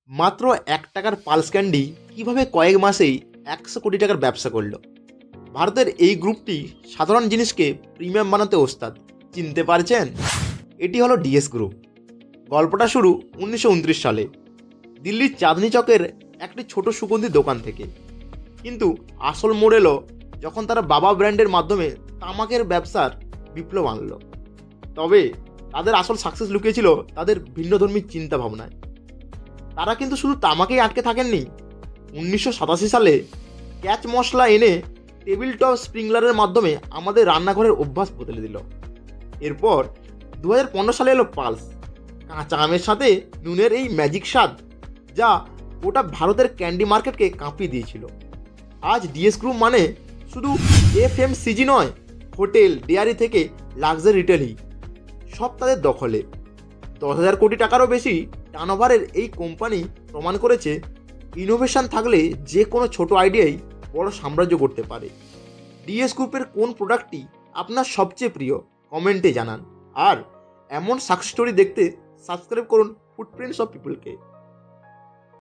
মাত্র ১ টাকার pulse candy কীভাবে কয়েক মাসেই ১০০ কোটি টাকার ব্যবসা করলো। ভারতের এই গ্রুপটি সাধারণ জিনিসকে প্রিমিয়াম বানাতে ওস্তাদ। চিনতে পারছেন? এটি হলো ডিএস গ্রুপ। গল্পটা শুরু ১৯২৯ সালে দিল্লির চাঁদনি চকের একটি ছোট সুগন্ধি দোকান থেকে। কিন্তু আসল মোড় এলো যখন তারা বাবা ব্র্যান্ডের মাধ্যমে তামাকের ব্যবসার বিপ্লব আনলো। তবে তাদের আসল সাকসেস লুকিয়েছিল তাদের ভিন্নধর্মী চিন্তা ভাবনায়। তারা কিন্তু শুধু তামাকেই আটকে থাকেননি। ১৯৮৭ সালে ক্যাচ মশলা এনে টেবিল টপ স্প্রিংলারের মাধ্যমে আমাদের রান্নাঘরের অভ্যাস বদলে দিল। এরপর ২০১৫ সালে এলো পালস, কাঁচা আমের সাথে নুনের এই ম্যাজিক স্বাদ যা গোটা ভারতের ক্যান্ডি মার্কেটকে কাঁপিয়ে দিয়েছিল। আজ ডিএস গ্রুপ মানে শুধু এফএমসিজি নয়, হোটেল, ডেয়ারি থেকে লাক্সারি রিটেলই সব তাদের দখলে। ১০,০০০ কোটি টাকারও বেশি টার্নওভারের এই কোম্পানি প্রমাণ করেছে ইনোভেশন থাকলে যে কোনো ছোট আইডিয়াই বড় সাম্রাজ্য করতে পারে। ডিএস গ্রুপের কোন প্রোডাক্টটি আপনার সবচেয়ে প্রিয় কমেন্টে জানান। আর এমন সাকসেস স্টোরি দেখতে সাবস্ক্রাইব করুন ফুটপ্রিন্টস অফ পিপলকে।